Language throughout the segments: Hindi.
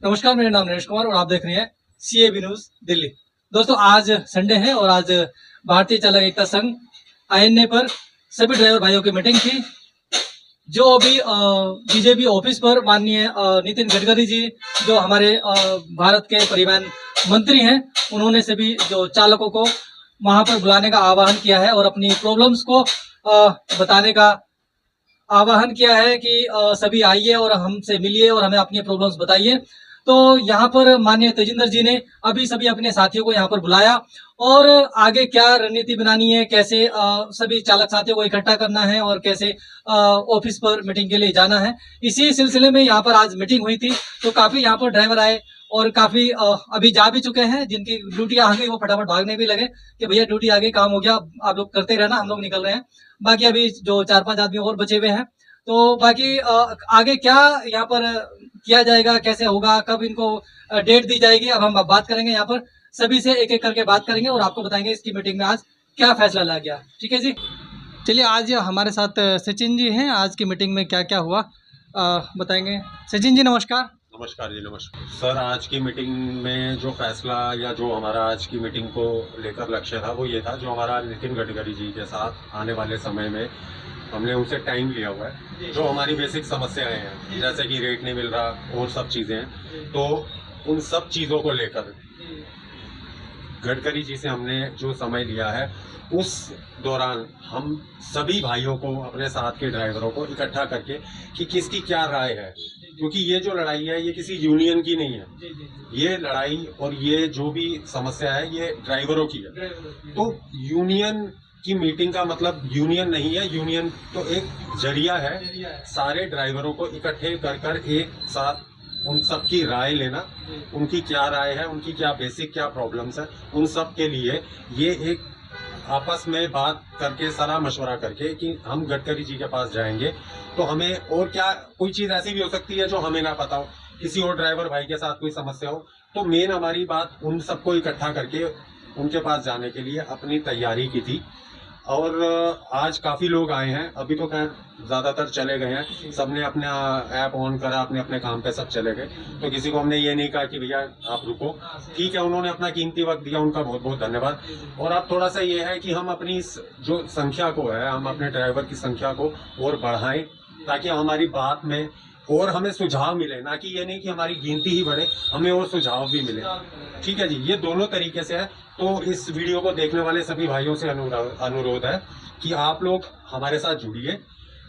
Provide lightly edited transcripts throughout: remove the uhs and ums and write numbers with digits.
नमस्कार, मेरा नाम नरेश कुमार और आप देख रहे हैं CAB न्यूज दिल्ली। दोस्तों, आज संडे है और आज भारतीय चालक एकता संघ INA पर सभी ड्राइवर भाइयों की मीटिंग थी। जो अभी बीजेपी ऑफिस पर माननीय नितिन गडकरी जी, जो हमारे भारत के परिवहन मंत्री हैं, उन्होंने सभी जो चालकों को वहां पर बुलाने का आह्वान किया है और अपनी प्रॉब्लम्स को बताने का आह्वान किया है कि सभी आइए और हमसे मिलिए और हमें अपनी प्रॉब्लम्स बताइए। तो यहाँ पर माननीय तेजिंदर जी ने अभी सभी अपने साथियों को यहाँ पर बुलाया और आगे क्या रणनीति बनानी है, कैसे सभी चालक साथियों को इकट्ठा करना है और कैसे ऑफिस पर मीटिंग के लिए जाना है, इसी सिलसिले में यहाँ पर आज मीटिंग हुई थी। तो काफी यहाँ पर ड्राइवर आए और काफी अभी जा भी चुके हैं। जिनकी ड्यूटी आ गई वो फटाफट भागने भी लगे कि भैया ड्यूटी आ गई, काम हो गया, आप लोग करते रहना, हम लोग निकल रहे हैं। बाकी अभी जो 4-5 आदमी और बचे हुए हैं। तो बाकी आगे क्या यहाँ पर किया जाएगा, कैसे होगा, कब इनको डेट दी जाएगी, अब हम बात करेंगे। यहाँ पर सभी से एक एक करके बात करेंगे और आपको बताएंगे इसकी मीटिंग में आज क्या फैसला लिया गया। ठीक है जी, चलिए आज हमारे साथ सचिन जी हैं। आज की मीटिंग में क्या क्या हुआ बताएंगे। सचिन जी नमस्कार। नमस्कार जी, नमस्कार सर। आज की मीटिंग में जो फैसला या जो हमारा आज की मीटिंग को लेकर लक्ष्य था वो ये था, जो हमारा नितिन गडकरी जी के साथ आने वाले समय में हमने उनसे टाइम लिया हुआ है। जो हमारी बेसिक समस्याएं हैं, जैसे कि रेट नहीं मिल रहा और सब चीज़ें हैं, तो उन सब चीज़ों को लेकर गडकरी जी से हमने जो समय लिया है, उस दौरान हम सभी भाइयों को, अपने साथ के ड्राइवरों को इकट्ठा करके कि किसकी क्या राय है, क्योंकि ये जो लड़ाई है ये किसी यूनियन की नहीं है। ये लड़ाई और ये जो भी समस्या है ये ड्राइवरों की है। तो यूनियन की मीटिंग का मतलब यूनियन नहीं है, यूनियन तो एक जरिया है सारे ड्राइवरों को इकट्ठे कर कर एक साथ उन सब की राय लेना, उनकी क्या राय है, उनकी क्या बेसिक क्या प्रॉब्लम्स है, उन सब के लिए ये एक आपस में बात करके, सलाह मशवरा करके कि हम गडकरी जी के पास जाएंगे तो हमें और क्या, कोई चीज़ ऐसी भी हो सकती है जो हमें ना पता हो, किसी और ड्राइवर भाई के साथ कोई समस्या हो। तो मेन हमारी बात उन सबको इकट्ठा करके उनके पास जाने के लिए अपनी तैयारी की थी। और आज काफ़ी लोग आए हैं। अभी तो खैर ज़्यादातर चले गए हैं, सबने अपना ऐप ऑन करा, अपने अपने काम पे सब चले गए। तो किसी को हमने ये नहीं कहा कि भैया आप रुको, ठीक है, उन्होंने अपना कीमती वक्त दिया, उनका बहुत बहुत धन्यवाद। और अब थोड़ा सा ये है कि हम अपनी जो संख्या को है, हम अपने ड्राइवर की संख्या को और बढ़ाएं, ताकि हमारी बात में और हमें सुझाव मिले, ना कि ये नहीं कि हमारी गिनती ही बढ़े, हमें और सुझाव भी मिले। ठीक है जी, ये दोनों तरीके से है। तो इस वीडियो को देखने वाले सभी भाइयों से अनुरोध है कि आप लोग हमारे साथ जुड़िए,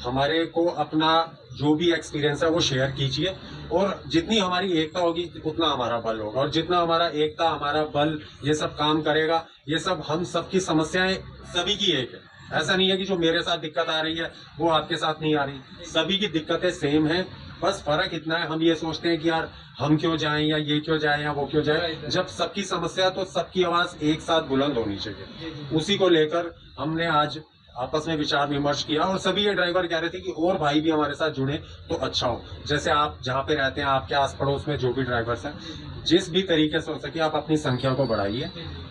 हमारे को अपना जो भी एक्सपीरियंस है वो शेयर कीजिए, और जितनी हमारी एकता होगी उतना हमारा बल होगा, और जितना हमारा एकता, हमारा बल ये सब काम करेगा, ये सब हम सबकी समस्याएं सभी की एक है। ऐसा नहीं है कि जो मेरे साथ दिक्कत आ रही है वो आपके साथ नहीं आ रही, सभी की दिक्कतें सेम हैं। बस फर्क इतना है, हम ये सोचते हैं कि यार हम क्यों जाएं, या ये क्यों जाएं, या वो क्यों जाएं। जब सबकी समस्या, तो सबकी आवाज एक साथ बुलंद होनी चाहिए। उसी को लेकर हमने आज आपस में विचार विमर्श किया, और सभी ये ड्राइवर कह रहे थे कि और भाई भी हमारे साथ जुड़े तो अच्छा हो। जैसे आप जहाँ पे रहते हैं, आपके आस पड़ोस में जो भी ड्राइवर्स हैं, जिस भी तरीके से हो सके आप अपनी संख्या को बढ़ाइए।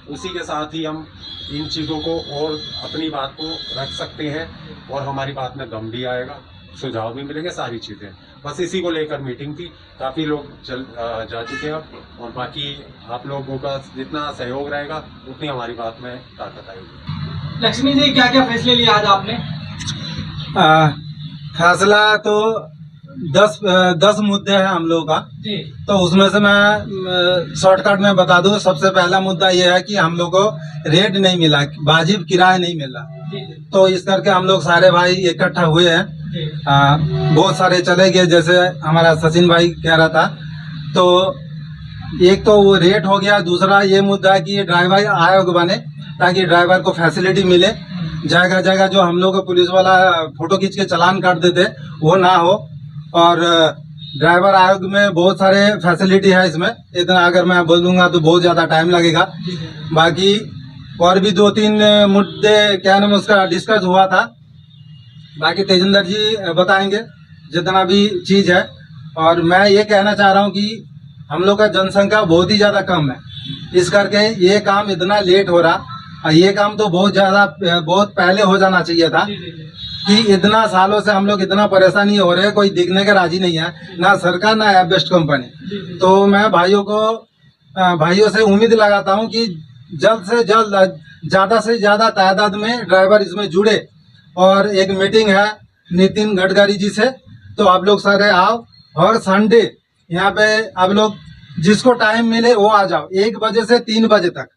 उसी के साथ ही हम इन चीज़ों को और अपनी बात को रख सकते हैं, और हमारी बात में दम भी आएगा, सुझाव भी मिलेंगे, सारी चीज़ें। बस इसी को लेकर मीटिंग थी। काफ़ी लोग जा चुके हैं अब, और बाकी आप लोगों का जितना सहयोग रहेगा उतनी हमारी बात में ताकत आएगी। लक्ष्मी जी, क्या क्या फैसले लिए आज आपने? फैसला तो 10 मुद्दे हैं हम लोगों का जी। तो उसमें से मैं शॉर्टकट में बता दूं। सबसे पहला मुद्दा ये है कि हम लोग को रेट नहीं मिला, वाजिब किराया नहीं मिला। तो इस करके हम लोग सारे भाई इकट्ठा हुए हैं। बहुत सारे चले गए, जैसे हमारा सचिन भाई कह रहा था। तो एक तो वो रेट हो गया, दूसरा ये मुद्दा है कि ड्राइवर आयोग बने ताकि ड्राइवर को फैसिलिटी मिले। जगह जगह जो हम लोग पुलिस वाला फोटो खींच के चालान काट देते वो ना हो, और ड्राइवर आयोग में बहुत सारे फैसिलिटी है। इसमें इतना अगर मैं बोलूँगा तो बहुत ज़्यादा टाइम लगेगा। बाकी और भी 2-3 मुद्दे क्या नाम उसका डिस्कस हुआ था, बाकी तेजिंदर जी बताएंगे जितना भी चीज़ है। और मैं ये कहना चाह रहा हूँ कि हम लोग का जनसंख्या बहुत ही ज़्यादा कम है, इस करके ये काम इतना लेट हो रहा। ये काम तो बहुत पहले हो जाना चाहिए था। कि इतना सालों से हम लोग इतना परेशानी हो रहे हैं, कोई दिखने के राजी नहीं है, ना सरकार ना ऐप बेस्ट कंपनी। तो मैं भाइयों से उम्मीद लगाता हूं कि जल्द से जल्द ज्यादा से ज्यादा तादाद में ड्राइवर इसमें जुड़े। और एक मीटिंग है नितिन गडकरी जी से, तो आप लोग सारे आओ और संडे यहाँ पे आप लोग जिसको टाइम मिले वो आ जाओ। 1 बजे से 3 बजे तक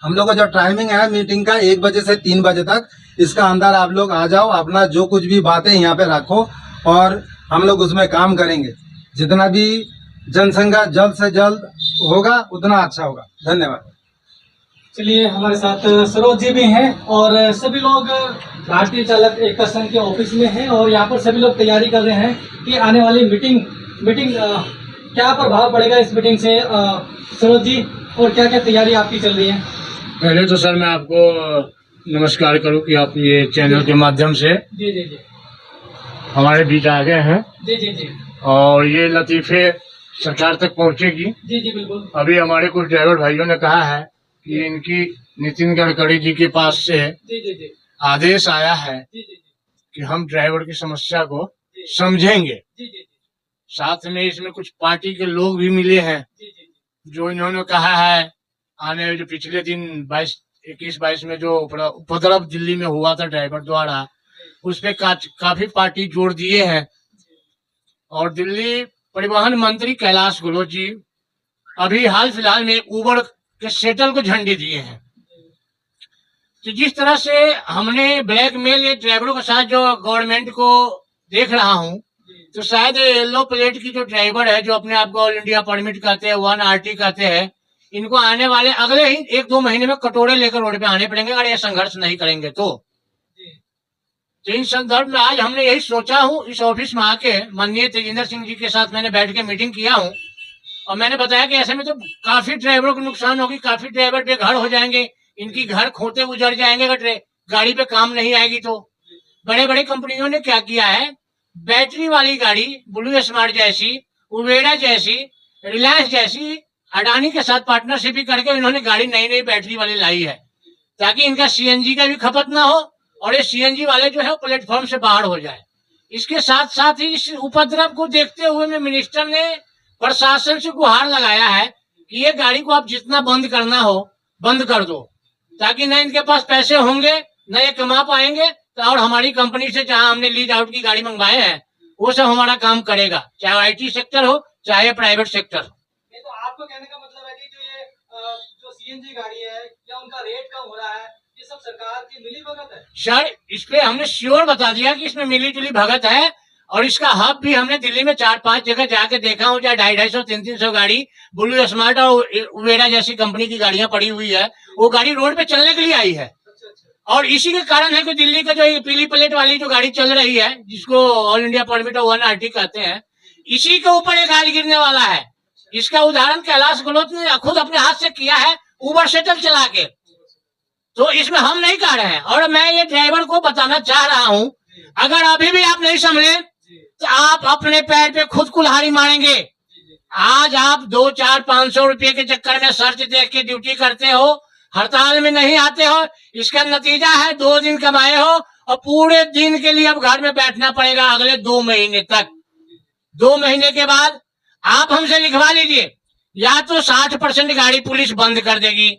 हम लोग का जो टाइमिंग है मीटिंग का, 1 बजे से 3 बजे तक, इसका अंदर आप लोग आ जाओ, अपना जो कुछ भी बातें यहाँ पे रखो और हम लोग उसमें काम करेंगे। जितना भी जनसंख्या जल्द से जल्द होगा उतना अच्छा होगा। धन्यवाद। चलिए, हमारे साथ सरोज जी भी हैं और सभी लोग भारतीय चालक एकता संघ के ऑफिस में हैं और यहाँ पर सभी लोग तैयारी कर रहे हैं कि आने वाली मीटिंग क्या प्रभाव पड़ेगा इस मीटिंग से। सरोज जी, और क्या क्या तैयारी आपकी चल रही है? पहले तो सर मैं आपको नमस्कार करूं कि आप ये चैनल के माध्यम से जी जी जी हमारे बीच आ गए हैं जी जी जी और ये लतीफे सरकार तक पहुंचेगी। जी जी बिल्कुल। अभी हमारे कुछ ड्राइवर भाइयों ने कहा है कि इनकी नितिन गडकरी जी के पास से जी जी जी आदेश आया है जी जी कि हम ड्राइवर की समस्या को समझेंगे। जी जी साथ में इसमें कुछ पार्टी के लोग भी मिले हैं जी जी जो इन्होंने कहा है आने जो पिछले दिन 21-22 में जो उपद्रव दिल्ली में हुआ था ड्राइवर द्वारा, उस पे काफी पार्टी जोड़ दिए हैं। और दिल्ली परिवहन मंत्री कैलाश गहलोत जी अभी हाल फिलहाल में उबर के सेटल को झंडी दिए हैं। तो जिस तरह से हमने ब्लैकमेल ये ड्राइवरों के साथ जो गवर्नमेंट को देख रहा हूं, तो शायद येलो प्लेट की जो ड्राइवर है जो अपने आप को ऑल इंडिया परमिट कहते हैं, 1RT कहते हैं, इनको आने वाले अगले ही 1-2 महीने में कटोरे लेकर रोड पे आने पड़ेंगे अगर ये संघर्ष नहीं करेंगे तो। इन संदर्भ में आज हमने यही सोचा हूँ, इस ऑफिस में आके माननीय तेजिंदर सिंह जी के साथ मैंने बैठ के मीटिंग किया हूँ और मैंने बताया कि ऐसे में तो काफी ड्राइवरों को नुकसान होगी, काफी ड्राइवर बेघर हो जाएंगे, इनकी घर खोते उजड़ जाएंगे अगर गाड़ी पे काम नहीं आएगी तो। बड़े बड़े कंपनियों ने क्या किया है, बैटरी वाली गाड़ी ब्लू स्मार्ट जैसी, उबेरा जैसी, रिलायंस जैसी अडानी के साथ पार्टनरशिप भी करके इन्होंने गाड़ी नई बैटरी वाली लाई है ताकि इनका सीएनजी का भी खपत ना हो और ये सीएनजी वाले जो है प्लेटफॉर्म से बाहर हो जाए। इसके साथ साथ ही इस उपद्रव को देखते हुए में मिनिस्टर ने प्रशासन से गुहार लगाया है कि ये गाड़ी को आप जितना बंद करना हो बंद कर दो, ताकि न इनके पास पैसे होंगे न ये कमा पाएंगे, तो और हमारी कंपनी से जहां हमने लीज आउट की गाड़ी मंगवाए हैं वो सब हमारा काम करेगा, चाहे आईटी सेक्टर हो चाहे प्राइवेट सेक्टर हो। तो आपको कहने का मतलब है कि जो सीएनजी गाड़ी है या उनका रेट कम हो रहा है, ये सब सरकार की मिली भगत है? सर, इस पे हमने श्योर बता दिया कि इसमें मिली जुली भगत है और इसका हब भी हमने दिल्ली में 4-5 जगह जाके देखा हूँ, जहाँ 250-300 गाड़ी ब्लू स्मार्ट और उबेरा जैसी कंपनी की गाड़ियां पड़ी हुई है, वो गाड़ी रोड पे चलने के लिए आई है। और इसी के कारण है कि दिल्ली का जो पीली प्लेट वाली जो गाड़ी चल रही है जिसको ऑल इंडिया परमिट 1RT कहते हैं, इसी के ऊपर एक आज गिरने वाला है। इसका उदाहरण कैलाश गहलोत ने खुद अपने हाथ से किया है उबर सेटल चला के। तो इसमें हम नहीं कह रहे हैं और मैं ये ड्राइवर को बताना चाह रहा हूं, अगर अभी भी आप नहीं संभले तो आप अपने पैर पे खुद कुल्हाड़ी मारेंगे। आज आप 200-400-500 रुपए के चक्कर में सर्च देख के ड्यूटी करते हो, हड़ताल में नहीं आते हो, इसका नतीजा है 2 दिन कमाए हो और पूरे दिन के लिए अब घर में बैठना पड़ेगा अगले 2 महीने तक। 2 महीने के बाद आप हमसे लिखवा लीजिए, या तो 60% गाड़ी पुलिस बंद कर देगी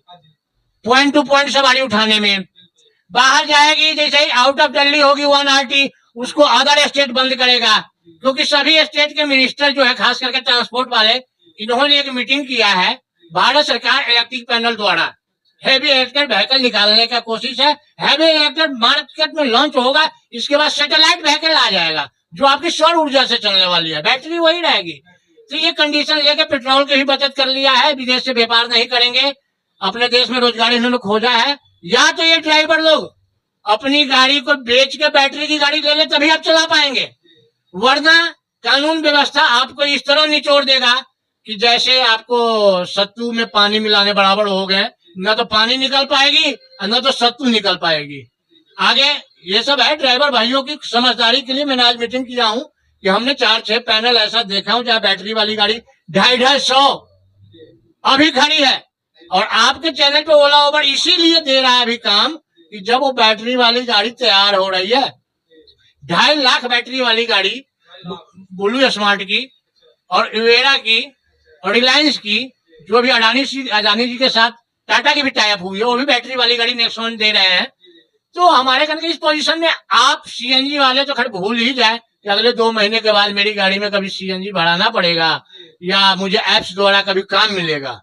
पॉइंट टू पॉइंट सवारी उठाने में, बाहर जाएगी, जैसे ही आउट ऑफ दिल्ली होगी 1RT उसको अदर स्टेट बंद करेगा, क्योंकि सभी स्टेट के मिनिस्टर जो है खास करके ट्रांसपोर्ट वाले, इन्होंने एक मीटिंग किया है भारत सरकार इलेक्ट्रिक पैनल द्वारा हैवी इलेक्ट्रिक व्हीकल निकालने का कोशिश है। हैवी इलेक्ट्रिक मार्केट में लॉन्च होगा, इसके बाद सैटेलाइट व्हीकल आ जाएगा जो आपकी सौर ऊर्जा से चलने वाली है, बैटरी वही रहेगी। तो ये कंडीशन लेके पेट्रोल की भी बचत कर लिया है, विदेश से व्यापार नहीं करेंगे, अपने देश में रोजगार इन्होंने खोजा है। या तो ये ड्राइवर लोग अपनी गाड़ी को बेच के बैटरी की गाड़ी ले ले तभी आप चला पाएंगे, वरना कानून व्यवस्था आपको इस तरह निचोड़ देगा कि जैसे आपको सत्तू में पानी मिलाने बराबर हो गए, न तो पानी निकल पाएगी न तो सत्तू निकल पाएगी। आगे ये सब है ड्राइवर भाइयों की समझदारी के लिए मैंने आज मीटिंग किया हूँ कि हमने 4-6 पैनल ऐसा देखा हूँ जहाँ बैटरी वाली गाड़ी 250-250 अभी खड़ी है। और आपके चैनल पे ओला उबर इसीलिए दे रहा है अभी काम कि जब वो बैटरी वाली गाड़ी तैयार हो रही है 2.5 लाख बैटरी वाली गाड़ी ब्लू स्मार्ट की और इवेरा की और रिलायंस की, जो भी अडानी जी के साथ टाटा की भी टाइप हुई है, वो भी बैटरी वाली गाड़ी नेक्सॉन दे रहे हैं। तो हमारे कहने इस पोजीशन में आप सीएनजी वाले तो खैर भूल ही जाए कि अगले 2 महीने के बाद मेरी गाड़ी में कभी सीएनजी भराना पड़ेगा या मुझे ऐप्स द्वारा कभी काम मिलेगा।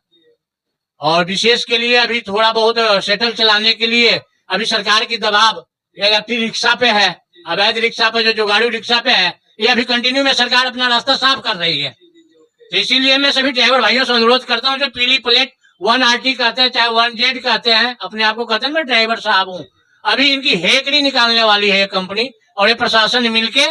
और विशेष के लिए अभी थोड़ा बहुत सेटल चलाने के लिए अभी सरकार की दबाव इलेक्ट्रिक रिक्शा पे है, अवैध रिक्शा पे, जो जुगाड़ू रिक्शा पे है, ये अभी कंटिन्यू में सरकार अपना रास्ता साफ कर रही है। तो इसीलिए मैं सभी ड्राइवर भाइयों से अनुरोध करता हूँ, जो पीली प्लेट 1RT कहते हैं चाहे 1Z कहते हैं, अपने आप को कहते हैं मैं ड्राइवर साहब हूँ, अभी इनकी हेकड़ी निकालने वाली है कंपनी और ये प्रशासन मिलके,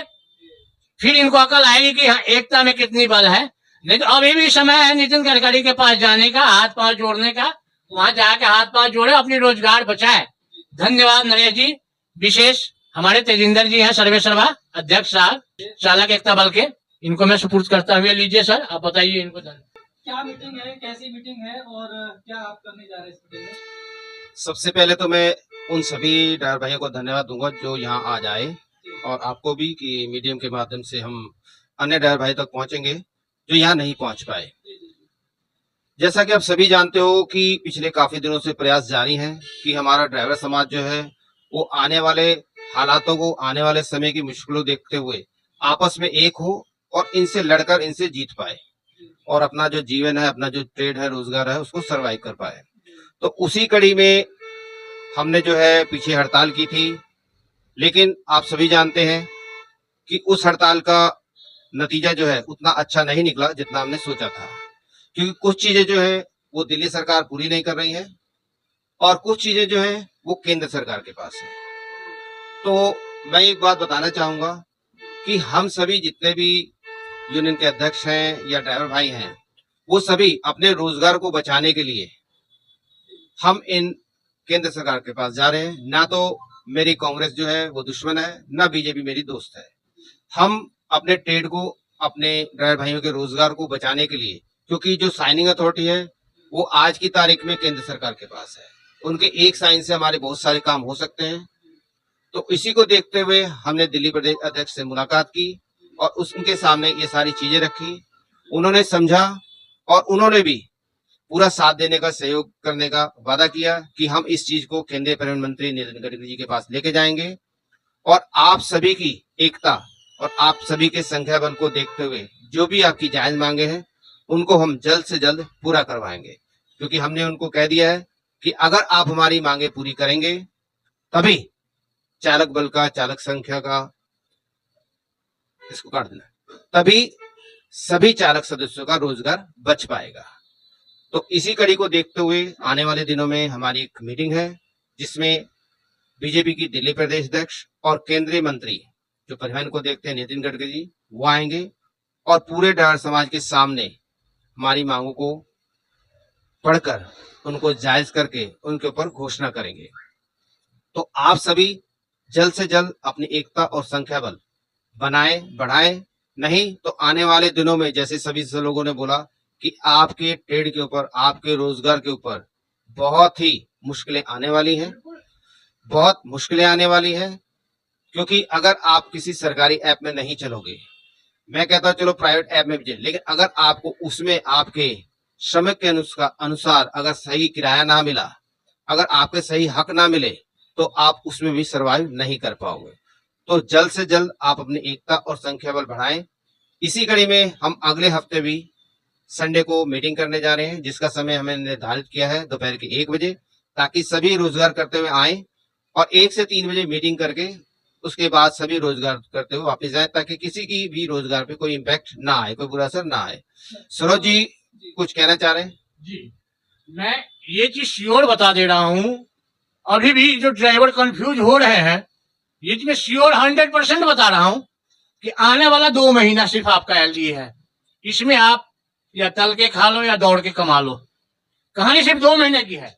फिर इनको अकल आएगी कि हाँ एकता में कितनी बल है। नहीं तो अभी भी समय है नितिन गडकरी के पास जाने का, हाथ पांव जोड़ने का, वहां जाके हाथ पांव जोड़े, अपनी रोजगार बचाए। धन्यवाद नरेश जी। विशेष हमारे तेजिंदर जी हैं सर्वे सर्वा अध्यक्ष साहब चालक एकता बल के, इनको मैं सुपुर्द करता हुए, लीजिए सर आप बताइए इनको। क्या मीटिंग है, कैसी मीटिंग है और क्या आप करने जा रहे हैं इस मीटिंग में? सबसे पहले तो मैं उन सभी ड्राइवर भाइयों को धन्यवाद दूंगा जो यहाँ आज आए, और आपको भी कि मीडियम के माध्यम से हम अन्य ड्राइवर भाई तक पहुंचेंगे जो यहाँ नहीं पहुंच पाए। जैसा कि आप सभी जानते हो कि पिछले काफी दिनों से प्रयास जारी है कि हमारा ड्राइवर समाज जो है वो आने वाले हालातों को, आने वाले समय की मुश्किलों देखते हुए आपस में एक हो और इनसे लड़कर इनसे जीत पाए और अपना जो जीवन है, अपना जो ट्रेड है, रोजगार है, उसको सरवाइव कर पाए। तो उसी कड़ी में हमने जो है पीछे हड़ताल की थी, लेकिन आप सभी जानते हैं कि उस हड़ताल का नतीजा जो है उतना अच्छा नहीं निकला जितना हमने सोचा था, क्योंकि कुछ चीजें जो है वो दिल्ली सरकार पूरी नहीं कर रही है और कुछ चीजें जो है वो केंद्र सरकार के पास है। तो मैं एक बात बताना चाहूंगा कि हम सभी जितने भी यूनियन के अध्यक्ष हैं या ड्राइवर भाई हैं, वो सभी अपने रोजगार को बचाने के लिए हम इन केंद्र सरकार के पास जा रहे हैं। ना तो मेरी कांग्रेस जो है वो दुश्मन है, ना बीजेपी मेरी दोस्त है। हम अपने ट्रेड को, अपने ड्राइवर भाइयों के रोजगार को बचाने के लिए, क्योंकि जो साइनिंग अथॉरिटी है वो आज की तारीख में केंद्र सरकार के पास है, उनके एक साइन से हमारे बहुत सारे काम हो सकते हैं। तो इसी को देखते हुए हमने दिल्ली प्रदेश अध्यक्ष से मुलाकात की और उनके सामने ये सारी चीजें रखी। उन्होंने समझा और उन्होंने भी पूरा साथ देने का, सहयोग करने का वादा किया कि हम इस चीज को केंद्रीय परिवहन मंत्री नितिन गडकरी जी के पास लेके जाएंगे और आप सभी की एकता और आप सभी के संख्या बल को देखते हुए जो भी आपकी जायज मांगे हैं उनको हम जल्द से जल्द पूरा करवाएंगे, क्योंकि हमने उनको कह दिया है कि अगर आप हमारी मांगे पूरी करेंगे तभी चालक बल का, चालक संख्या का, इसको काट देना, तभी सभी चालक सदस्यों का रोजगार बच पाएगा। तो इसी कड़ी को देखते हुए आने वाले दिनों में हमारी एक मीटिंग है जिसमें बीजेपी की दिल्ली प्रदेश अध्यक्ष और केंद्रीय मंत्री जो परिवहन को देखते हैं नितिन गडकरी जी, वो आएंगे और पूरे ड्राइवर समाज के सामने हमारी मांगों को पढ़कर उनको जायज करके उनके ऊपर घोषणा करेंगे। तो आप सभी जल्द से जल्द अपनी एकता और संख्या बल बनाए, बढ़ाएं, नहीं तो आने वाले दिनों में जैसे सभी लोगों ने बोला कि आपके ट्रेड के ऊपर, आपके रोजगार के ऊपर बहुत ही मुश्किलें आने वाली हैं, बहुत मुश्किलें आने वाली हैं। क्योंकि अगर आप किसी सरकारी ऐप में नहीं चलोगे, मैं कहता हूं चलो प्राइवेट ऐप में भी चले, लेकिन अगर आपको उसमें आपके श्रमिक के अनुसार अगर सही किराया ना मिला, अगर आपके सही हक ना मिले, तो आप उसमें भी सरवाइव नहीं कर पाओगे। तो जल्द से जल्द आप अपनी एकता और संख्या बल बढ़ाएं। इसी कड़ी में हम अगले हफ्ते भी संडे को मीटिंग करने जा रहे हैं, जिसका समय हमें निर्धारित किया है दोपहर के 1 बजे, ताकि सभी रोजगार करते हुए आए और 1 से 3 बजे मीटिंग करके उसके बाद सभी रोजगार करते हुए वापस जाए, ताकि किसी की भी रोजगार पे कोई इम्पैक्ट ना आए, कोई बुरा असर ना आए। सरोज जी कुछ कहना चाह रहे हैं? जी, मैं ये चीज श्योर बता दे रहा हूँ, अभी भी जो ड्राइवर कंफ्यूज हो रहे हैं, ये चीज मैं श्योर 100% बता रहा हूँ कि आने वाला 2 महीना सिर्फ आपका एलडी है। इसमें आप या तल के खा लो या दौड़ के कमा लो, कहानी सिर्फ 2 महीने की है।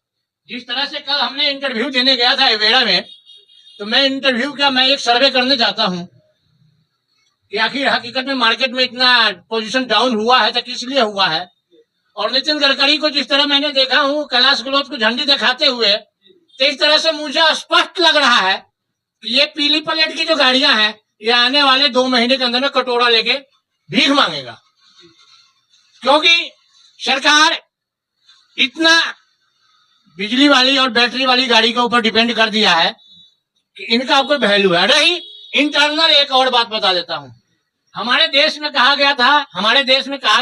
जिस तरह से कल हमने इंटरव्यू देने गया था एवेरा में, तो मैं इंटरव्यू क्या, मैं एक सर्वे करने जाता हूँ कि आखिर हकीकत में मार्केट में इतना पोजीशन डाउन हुआ है तो किस लिए हुआ है। और नितिन गडकरी को जिस तरह मैंने देखा हूँ कैलाश गहलोत को झंडी दिखाते हुए, तो इस तरह से मुझे स्पष्ट लग रहा है कि ये पीली प्लेट की जो गाड़ियां हैं ये आने वाले 2 महीने के अंदर में कटोरा लेके भीख मांगेगा, क्योंकि सरकार इतना बिजली वाली और बैटरी वाली गाड़ी के ऊपर डिपेंड कर दिया है कि इनका आपको वैल्यू है। रही इंटरनल, एक और बात बता देता हूं। हमारे देश में कहा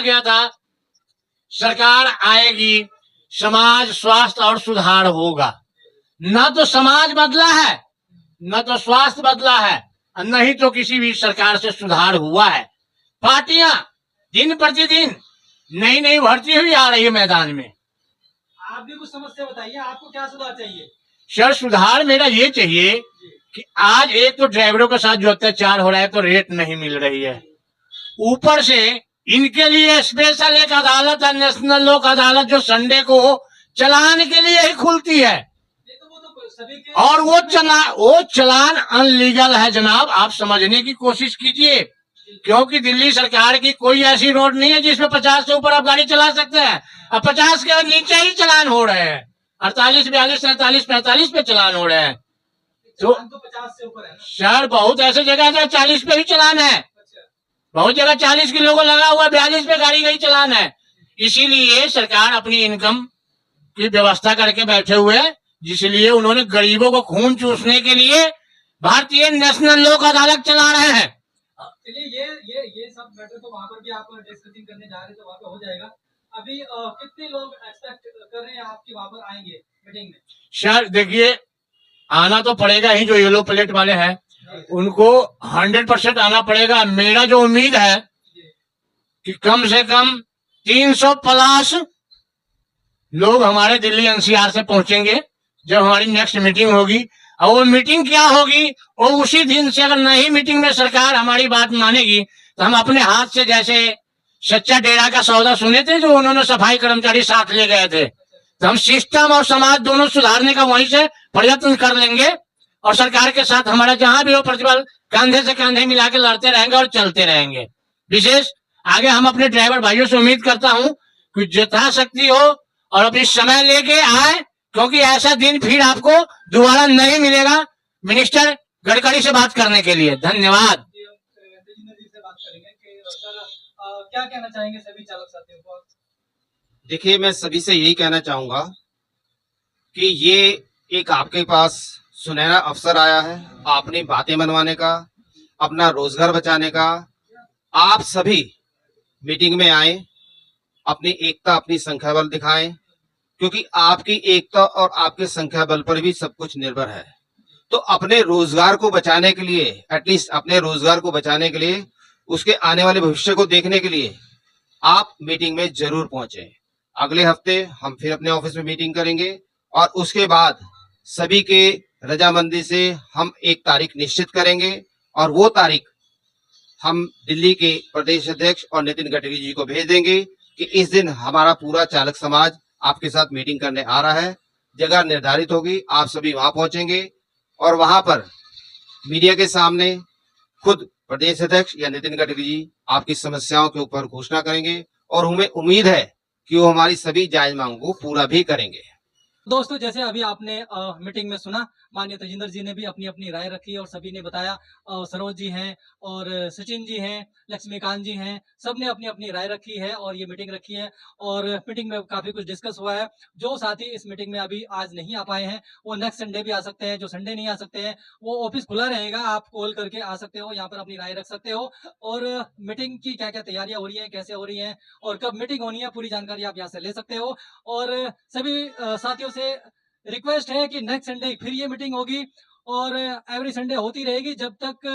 गया था सरकार आएगी, समाज स्वास्थ्य और सुधार होगा। न तो समाज बदला है, न तो स्वास्थ्य बदला है, न ही तो किसी भी सरकार से सुधार हुआ है। पार्टियां दिन प्रतिदिन नई नई भर्ती हुई आ रही है मैदान में। आप भी कुछ समस्या बताइए, आपको क्या सुधार चाहिए? सर, सुधार मेरा ये चाहिए कि आज एक तो ड्राइवरों के साथ जो अत्याचार हो रहा है, तो रेट नहीं मिल रही है, ऊपर से इनके लिए स्पेशल एक अदालत है, नेशनल लोक अदालत, जो संडे को चलान के लिए ही खुलती है। सभी के और वो चलान अनलीगल है जनाब, आप समझने की कोशिश कीजिए। क्योंकि दिल्ली सरकार की कोई ऐसी रोड नहीं है जिसमें 50 से ऊपर आप गाड़ी चला सकते हैं। अब 50 के नीचे ही चलान हो रहे हैं, 48, 42, 43, 45 पे चलान हो रहे हैं। तो 50 से ऊपर है ना? सर, बहुत ऐसे जगह जहाँ 40 पे भी चलान है, बहुत जगह 40 के लोगों लगा हुआ, 42 पे गाड़ी गई चलान है। इसीलिए सरकार अपनी इनकम की व्यवस्था करके बैठे हुए, जिसलिए उन्होंने गरीबों को खून चूसने के लिए भारतीय नेशनल लोक अदालत चला रहे हैं। चलिए, ये सब मैटर तो वहाँ पर भी आप डिस्कसिंग करने जा रहे हैं, तो वहाँ पे हो जाएगा। अभी कितने लोग एक्सपेक्ट कर रहे हैं आपकी वहाँ पर आएंगे मीटिंग में? सर देखिए, आना तो पड़ेगा ही, जो येलो प्लेट वाले हैं उनको 100% आना पड़ेगा। मेरा जो उम्मीद है कि कम से कम 300 प्लस लोग हमारे दिल्ली एनसीआर से पहुंचेंगे जब हमारी नेक्स्ट मीटिंग होगी। और वो मीटिंग क्या होगी, वो उसी दिन से, अगर नहीं मीटिंग में सरकार हमारी बात मानेगी तो हम अपने हाथ से, जैसे सच्चा डेरा का सौदा सुने थे जो उन्होंने सफाई कर्मचारी साथ ले गए थे, तो हम सिस्टम और समाज दोनों सुधारने का वहीं से प्रयत्न कर लेंगे। और सरकार के साथ हमारा जहां भी हो प्रतिबल, कंधे से कंधे मिला के लड़ते रहेंगे और चलते रहेंगे। विशेष आगे हम अपने ड्राइवर भाइयों से उम्मीद करता हूं कि यथाशक्ति हो और अपनी समय लेके आए, क्योंकि ऐसा दिन फिर आपको दोबारा नहीं मिलेगा। मिनिस्टर गडकरी से बात करने के लिए धन्यवाद। जी से बात करेंगे कि सर क्या कहना चाहेंगे सभी चालक साथियों को? देखिए, मैं सभी से यही कहना चाहूंगा कि ये एक आपके पास सुनहरा अवसर आया है अपनी बातें मनवाने का, अपना रोजगार बचाने का। आप सभी मीटिंग में आए, अपनी एकता, अपनी संख्या बल दिखाएं, क्योंकि आपकी एकता और आपके संख्या बल पर भी सब कुछ निर्भर है। तो अपने रोजगार को बचाने के लिए, एटलीस्ट अपने रोजगार को बचाने के लिए, उसके आने वाले भविष्य को देखने के लिए आप मीटिंग में जरूर पहुंचे। अगले हफ्ते हम फिर अपने ऑफिस में मीटिंग करेंगे और उसके बाद सभी के रजामंदी से हम एक तारीख निश्चित करेंगे और वो तारीख हम दिल्ली के प्रदेश अध्यक्ष और नितिन गडकरी जी को भेज देंगे कि इस दिन हमारा पूरा चालक समाज आपके साथ मीटिंग करने आ रहा है। जगह निर्धारित होगी, आप सभी वहां पहुंचेंगे और वहां पर मीडिया के सामने खुद प्रदेश अध्यक्ष या नितिन गडकरी जी आपकी समस्याओं के ऊपर घोषणा करेंगे और हमें उम्मीद है कि वो हमारी सभी जायज मांगों को पूरा भी करेंगे। दोस्तों, जैसे अभी आपने मीटिंग में सुना, माननीय तजिंदर जी ने भी अपनी अपनी राय रखी और सभी ने बताया। सरोज जी हैं और सचिन जी हैं, लक्ष्मीकांत जी हैं, सब ने अपनी अपनी राय रखी है और ये मीटिंग रखी है और मीटिंग में काफी कुछ डिस्कस हुआ है। जो साथी इस मीटिंग में अभी आज नहीं आ पाए हैं वो नेक्स्ट संडे भी आ सकते हैं। जो संडे नहीं आ सकते हैं वो ऑफिस खुला रहेगा, आप कॉल करके आ सकते हो, यहाँ पर अपनी राय रख सकते हो और मीटिंग की क्या क्या तैयारियां हो रही है, कैसे हो रही है और कब मीटिंग होनी है, पूरी जानकारी आप यहाँ से ले सकते हो। और सभी साथियों से रिक्वेस्ट है कि नेक्स्ट संडे फिर ये मीटिंग होगी और एवरी संडे होती रहेगी जब तक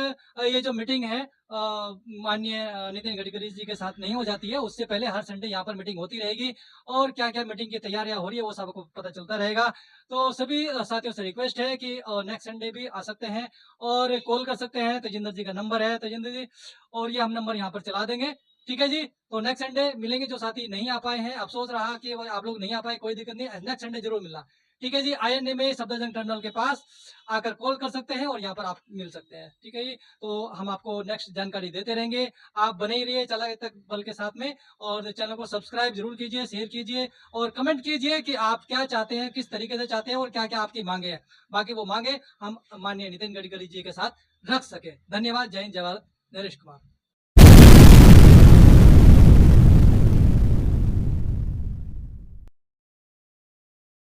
ये जो मीटिंग है माननीय नितिन गडकरी जी के साथ नहीं हो जाती है। उससे पहले हर संडे यहाँ पर मीटिंग होती रहेगी और क्या क्या मीटिंग की तैयारियां हो रही है वो सबको पता चलता रहेगा। तो सभी साथियों से रिक्वेस्ट है कि नेक्स्ट संडे भी आ सकते हैं और कॉल कर सकते हैं। तजिंदर जी का नंबर है, तजिंदर जी, और ये हम नंबर यहाँ पर चला देंगे। ठीक है जी, तो नेक्स्ट संडे मिलेंगे। जो साथी नहीं आ पाए हैं, अफसोस रहा कि आप लोग नहीं आ पाए, कोई दिक्कत नहीं, नेक्स्ट संडे जरूर मिलना। ठीक है जी, INA में सफदरजंग टर्मिनल के पास आकर कॉल कर सकते हैं और यहाँ पर आप मिल सकते हैं। ठीक है जी, तो हम आपको नेक्स्ट जानकारी देते रहेंगे। आप बने ही रहिए चालक तक बल के साथ में और चैनल को सब्सक्राइब जरूर कीजिए, शेयर कीजिए और कमेंट कीजिए कि आप क्या चाहते हैं, किस तरीके से चाहते हैं और क्या क्या आपकी मांगे हैं। बाकी वो मांगे हम माननीय नितिन गडकरी जी के साथ रख सके। धन्यवाद। जय हिंद, जय भारत। नरेश कुमार।